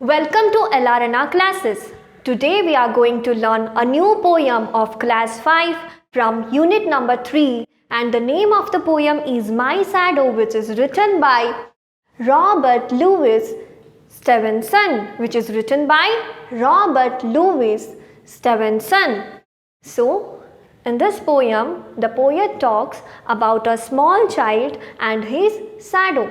Welcome to LRNR classes. Today we are going to learn a new poem of class 5 from unit number 3, and the name of the poem is My Shadow, which is written by Robert Louis Stevenson, So, in this poem, the poet talks about a small child and his shadow.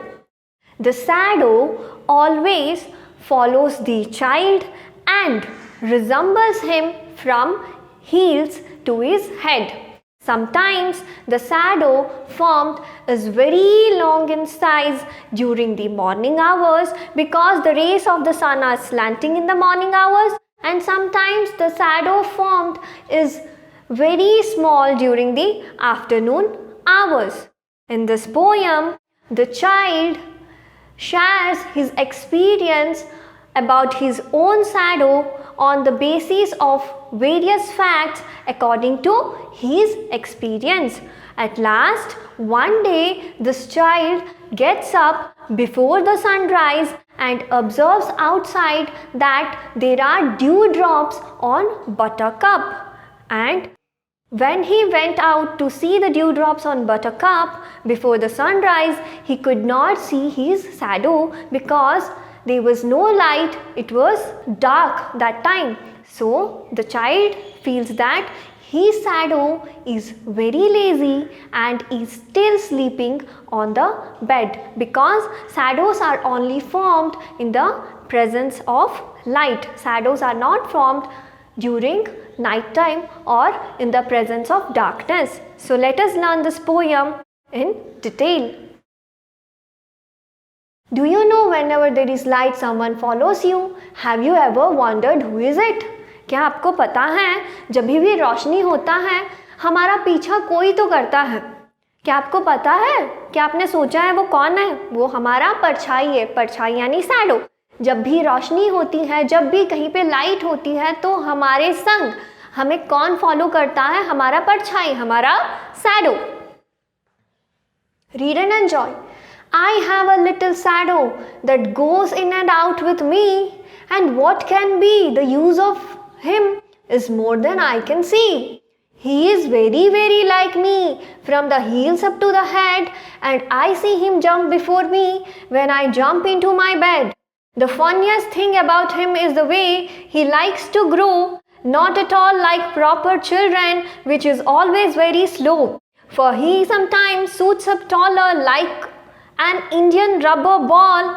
The shadow always follows the child and resembles him from heels to his head. Sometimes the shadow formed is very long in size during the morning hours because the rays of the sun are slanting in the morning hours, and sometimes the shadow formed is very small during the afternoon hours. In this poem, the child shares his experience about his own shadow on the basis of various facts according to his experience. At last, one day, this child gets up before the sunrise and observes outside that there are dewdrops on Buttercup. And when he went out to see the dewdrops on Buttercup before the sunrise, he could not see his shadow because there was no light. It was dark that time. So the child feels that his shadow is very lazy and is still sleeping on the bed because shadows are only formed in the presence of light. Shadows are not formed during night time or in the presence of darkness. So let us learn this poem in detail. Do you know whenever there is light someone follows you? Have you ever wondered who is it? क्या आपको पता है जब भी रोशनी होता है हमारा पीछा कोई तो करता है? क्या आपको पता है? क्या आपने सोचा है वो कौन है? वो हमारा परछाई है. परछाई यानी शैडो. जब भी रोशनी होती है, जब भी कहीं पे लाइट होती है तो हमारे संग हमें कौन फॉलो करता है? हमारा परछाई, हमारा shadow. Read and enjoy. I have a little shadow that goes in and out with me, and what can be the use of him is more than I can see. He is very, very like me from the heels up to the head, and I see him jump before me when I jump into my bed. The funniest thing about him is the way he likes to grow, not at all like proper children, which is always very slow. For he sometimes shoots up taller like an Indian rubber ball,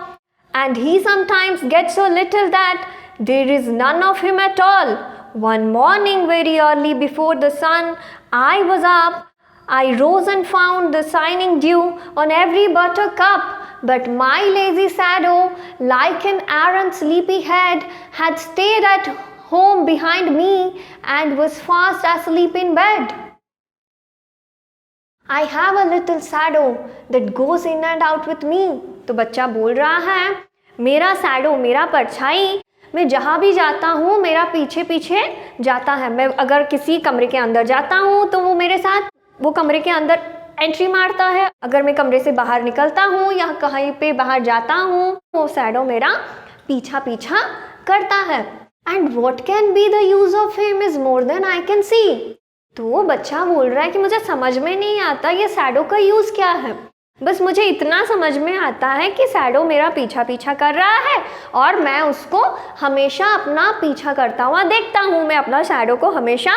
and he sometimes gets so little that there is none of him at all. One morning very early before the sun, I was up. I rose and found the shining dew on every buttercup, but my lazy shadow, like an errant sleepy head, had stayed at home behind me and was fast asleep in bed. I have a little shadow that goes in and out with me. तो बच्चा बोल रहा है मेरा shadow, मेरा परछाई, मैं जहाँ भी जाता हूँ मेरा पीछे पीछे जाता है. मैं अगर किसी कमरे के अंदर जाता हूँ तो वो मेरे साथ वो कमरे के अंदर एंट्री मारता है. अगर मैं कमरे से बाहर निकलता हूँ या कहीं पे बाहर जाता हूँ वो शैडो मेरा पीछा पीछा करता है. And what can be the use of him is more than I can see. तो वो बच्चा बोल रहा है कि मुझे समझ में नहीं आता ये शैडो का यूज़ क्या है. बस मुझे इतना समझ में आता है कि शैडो मेरा पीछा पीछा कर रहा है और मैं उसको हमेशा अपना पीछा करता हुआ देखता हूँ. मैं अपना शैडो को हमेशा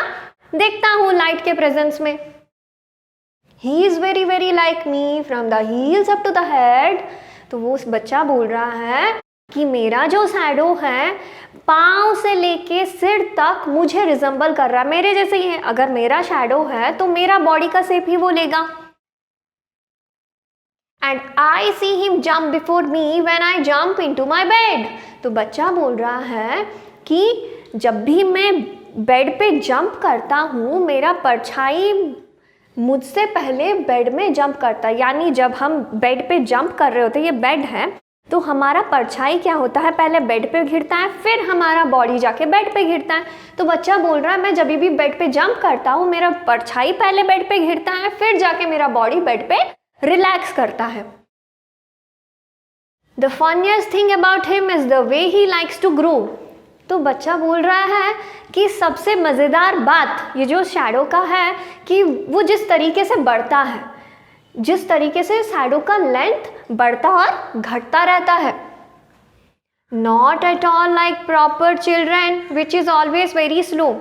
देखता हूँ लाइट के प्रेजेंस में. He is very very like me from the heels up to the head. तो वो बच्चा बोल रहा है कि मेरा जो शैडो है पाँव से लेके सिर तक मुझे रिजेंबल कर रहा है, मेरे जैसे ही है. अगर मेरा शैडो है तो मेरा बॉडी का शेप ही वो लेगा. And I see him jump before me when I jump into my bed. तो बच्चा बोल रहा है कि जब भी मैं बेड पे जंप करता हूँ मेरा परछाई मुझसे पहले बेड में जंप करता है. यानी जब हम बेड पे जंप कर रहे होते हैं, ये बेड है, तो हमारा परछाई क्या होता है पहले बेड पे गिरता है फिर हमारा बॉडी जाके बेड पे गिरता है. तो बच्चा बोल रहा है मैं जब भी बेड पे जंप करता हूँ मेरा परछाई पहले बेड पे गिरता है फिर जाके मेरा बॉडी बेड पे रिलैक्स करता है. The funniest thing about him is the way he likes to grow. तो बच्चा बोल रहा है कि सबसे मज़ेदार बात ये जो शैडो का है कि वो जिस तरीके से बढ़ता है, जिस तरीके से शैडो का लेंथ बढ़ता और घटता रहता है. Not at all like proper children, which is always very slow.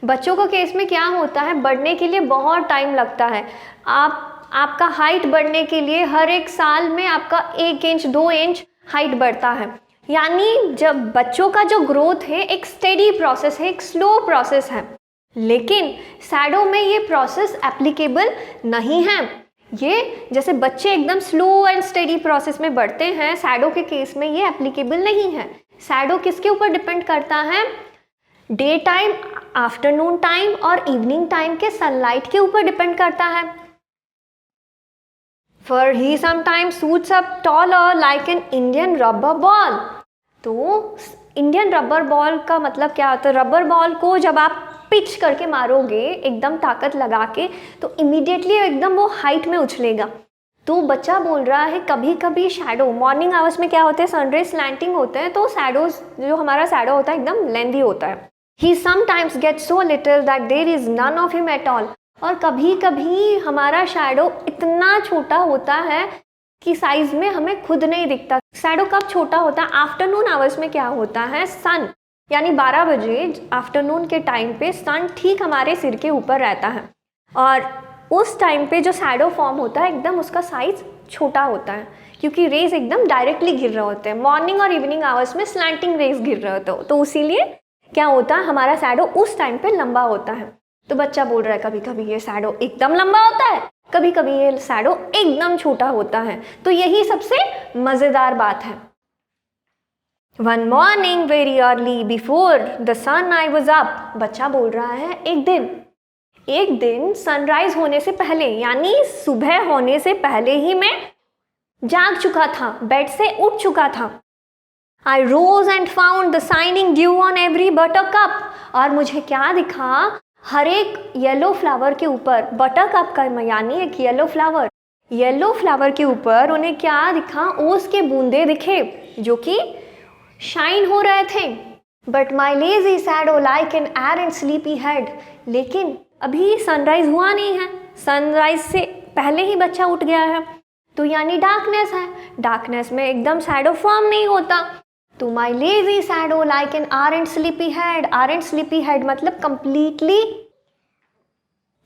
बच्चों का केस में क्या होता है, बढ़ने के लिए बहुत टाइम लगता है. आपका हाइट बढ़ने के लिए हर एक साल में आपका 1 इंच 2 इंच हाइट बढ़ता है. यानी जब बच्चों का जो ग्रोथ है एक स्टेडी प्रोसेस है, एक स्लो प्रोसेस है. लेकिन शैडो में ये प्रोसेस एप्लीकेबल नहीं है. ये जैसे बच्चे एकदम स्लो एंड स्टेडी प्रोसेस में बढ़ते हैं, शैडो के केस में ये एप्लीकेबल नहीं है. शैडो किसके ऊपर डिपेंड करता है? डे टाइम, आफ्टरनून टाइम और इवनिंग टाइम के सनलाइट के ऊपर डिपेंड करता है. For he sometimes shoots up taller like an Indian rubber ball. तो इंडियन रबर बॉल का मतलब क्या होता है? रबर बॉल को जब आप पिच करके मारोगे एकदम ताकत लगा के तो इमीडिएटली एकदम वो हाइट में उछलेगा. तो बच्चा बोल रहा है कभी कभी शैडो मॉर्निंग आवर्स में क्या होते हैं, सनराइज स्लैंटिंग होते हैं, तो शैडोज जो हमारा शैडो होता है एकदम लेंथी होता है. He sometimes get so little that there is none of him at all. और कभी कभी हमारा शैडो इतना छोटा होता है कि साइज में हमें खुद नहीं दिखता. शैडो कब छोटा होता है? आफ्टरनून आवर्स में क्या होता है, सन यानी 12 बजे आफ्टरनून के टाइम पे सन ठीक हमारे सिर के ऊपर रहता है और उस टाइम पे जो शैडो फॉर्म होता है एकदम उसका साइज छोटा होता है क्योंकि रेज एकदम डायरेक्टली गिर रहे होते हैं. मॉर्निंग और इवनिंग आवर्स में स्लैंटिंग रेज गिर रहे होते हो तो इसीलिए क्या होता है, हमारा शैडो उस टाइम पे लंबा होता है. तो बच्चा बोल रहा है कभी कभी ये शैडो एकदम लंबा होता है, कभी कभी ये शैडो एकदम छोटा होता है. तो यही सबसे मज़ेदार बात है. One morning very early before the sun I was up. बच्चा बोल रहा है एक दिन सनराइज होने से पहले यानी सुबह होने से पहले ही मैं जाग चुका था, बेड से उठ चुका था. I rose and found the shining dew on every buttercup. और मुझे क्या दिखा, हर एक येलो फ्लावर के ऊपर, बटरकप का यानी एक येलो फ्लावर के ऊपर उन्हें क्या दिखा, ओस के बूंदे दिखे जो कि शाइन हो रहे थे. But my lazy shadow like an errant sleepy head. लेकिन अभी सनराइज हुआ नहीं है, सनराइज से पहले ही बच्चा उठ गया है तो यानी डार्कनेस है. डार्कनेस में एकदम शैडो फॉर्म नहीं होता. तो my lazy shadow like an errant sleepy head मतलब कंप्लीटली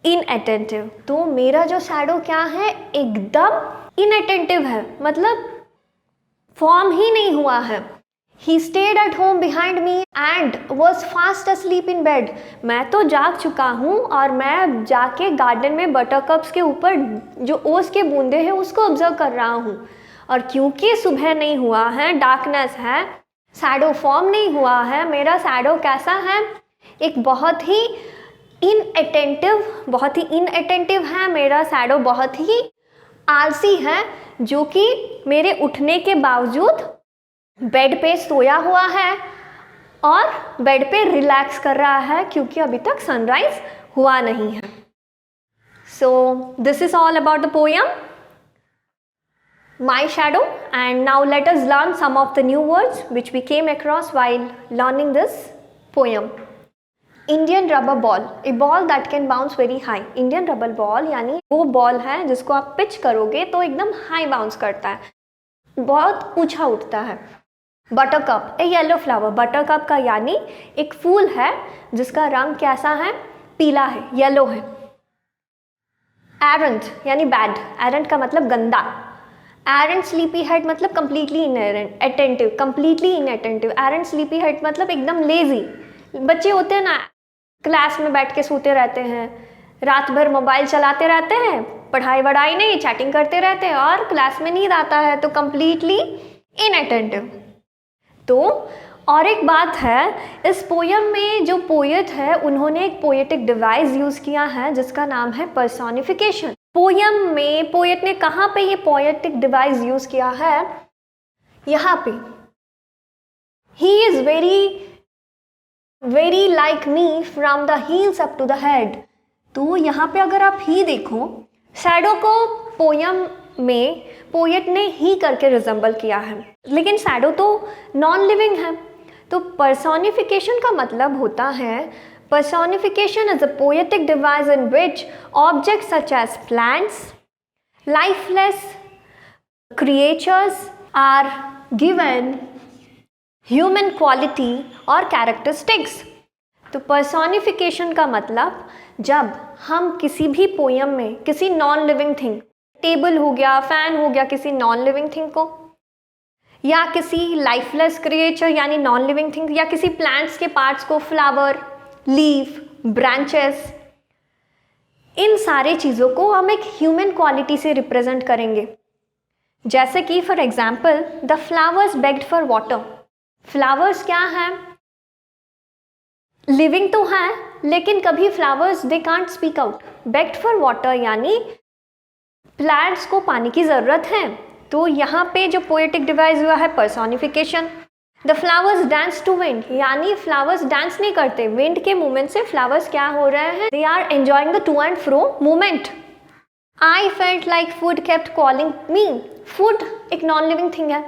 इनअटेंटिव. तो मेरा जो शैडो क्या है, एकदम इनअटेंटिव है, मतलब फॉर्म ही नहीं हुआ है. He stayed at home behind me and was fast asleep in bed. मैं तो जाग चुका हूँ और मैं जाके गार्डन में बटरकप्स के ऊपर जो ओस के बूंदे हैं उसको ऑब्जर्व कर रहा हूँ. और क्योंकि सुबह नहीं हुआ है, डार्कनेस है, शैडो फॉर्म नहीं हुआ है, मेरा शैडो कैसा है, एक बहुत ही इनअटेंटिव है. मेरा शैडो बहुत ही आलसी है जो कि मेरे उठने के बावजूद बेड पे सोया हुआ है और बेड पे रिलैक्स कर रहा है क्योंकि अभी तक सनराइज हुआ नहीं है. सो this is all about the poem My Shadow, and now let us learn some of the new words which we came across while learning this poem. Indian rubber ball, a ball that can bounce very high. Indian rubber ball यानी वो ball है जिसको आप pitch करोगे तो एकदम high bounce करता है, बहुत ऊंचा उठता है. बटरकप, ए येलो फ्लावर. बटरकप का यानी एक फूल है जिसका रंग कैसा है, पीला है, येलो है. एरंट यानी बैड, एरंट का मतलब गंदा. एरंट स्लीपी हेड मतलब कंप्लीटली इनअटेंटिव. एरंट स्लीपी हेड मतलब एकदम लेजी. बच्चे होते हैं ना, क्लास में बैठ के सोते रहते हैं, रात भर मोबाइल चलाते रहते हैं, पढ़ाई वढ़ाई नहीं, चैटिंग करते रहते हैं और क्लास में नींद आता है तो कंप्लीटली इनअटेंटिव. तो और एक बात है, इस पोयम में जो पोएट है उन्होंने एक पोएटिक डिवाइस यूज़ किया है जिसका नाम है पर्सोनिफिकेशन. पोयम में पोएट ने कहाँ पे ये पोएटिक डिवाइस यूज़ किया है, यहाँ पे. He is very like me from the heels up to the head. तो यहाँ पे अगर आप ही देखो, शैडो को पोयम में पोएट ने ही करके रिजेंबल किया है, लेकिन शैडो तो नॉन लिविंग है। तो पर्सोनिफिकेशन का मतलब होता है, personification is a poetic device in which objects such as plants, lifeless creatures are given human quality or characteristics। तो पर्सोनिफिकेशन का मतलब जब हम किसी भी पोयम में किसी नॉन लिविंग थिंग, टेबल हो गया, फैन हो गया, किसी नॉन लिविंग थिंग को, या किसी लाइफलेस क्रिएचर यानी नॉन लिविंग थिंग, या किसी प्लांट्स के पार्ट्स को, फ्लावर, लीफ, ब्रांचेस, इन सारे चीज़ों को हम एक ह्यूमन क्वालिटी से रिप्रेजेंट करेंगे। जैसे कि for example the flowers bagged for water. Flowers क्या है? लिविंग तो है, लेकिन कभी flowers they can't speak out. Bagged for water यानी प्लांट्स को पानी की ज़रूरत है। तो यहाँ पे जो पोएटिक डिवाइस हुआ है personification. The flowers dance to wind, यानी फ्लावर्स डांस नहीं करते, विंड के मूवमेंट से फ्लावर्स क्या हो रहे हैं, they are enjoying the to and fro movement. I felt like food kept calling me. Food एक नॉन लिविंग थिंग है।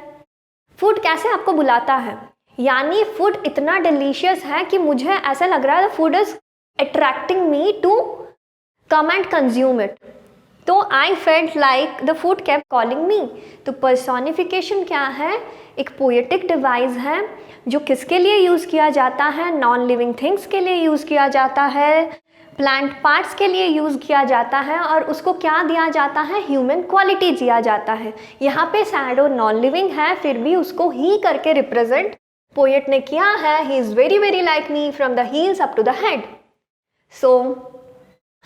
फूड कैसे आपको बुलाता है, यानी फूड इतना डिलीशियस है कि मुझे ऐसा लग रहा है food is attracting me to come and consume it. तो I felt like the food kept calling me. तो पर्सोनिफिकेशन क्या है? एक पोएटिक डिवाइस है जो किसके लिए यूज़ किया जाता है? नॉन लिविंग थिंग्स के लिए यूज़ किया जाता है, प्लांट पार्ट्स के लिए यूज़ किया जाता है, और उसको क्या दिया जाता है? ह्यूमन क्वालिटी दिया जाता है। यहाँ पे शैडो नॉन लिविंग है, फिर भी उसको ही करके रिप्रेजेंट पोएट ने किया है। He is very very like me from the heels up to the head. So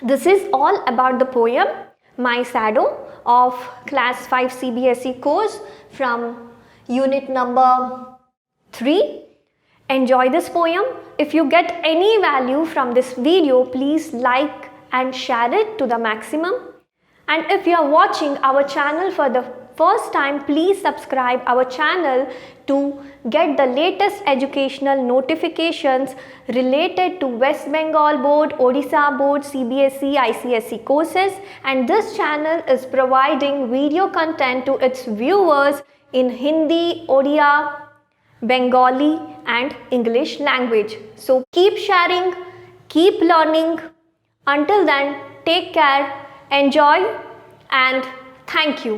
this is all about the poem My Shadow of Class 5 CBSE course from unit number 3. Enjoy this poem. If you get any value from this video, please like and share it to the maximum. And if you are watching our channel for the first time, please subscribe our channel to get the latest educational notifications related to West Bengal Board, Odisha Board, CBSE, ICSE courses. And this channel is providing video content to its viewers in Hindi, Odia, Bengali and English language. So keep sharing, keep learning. Until then, take care, enjoy and thank you.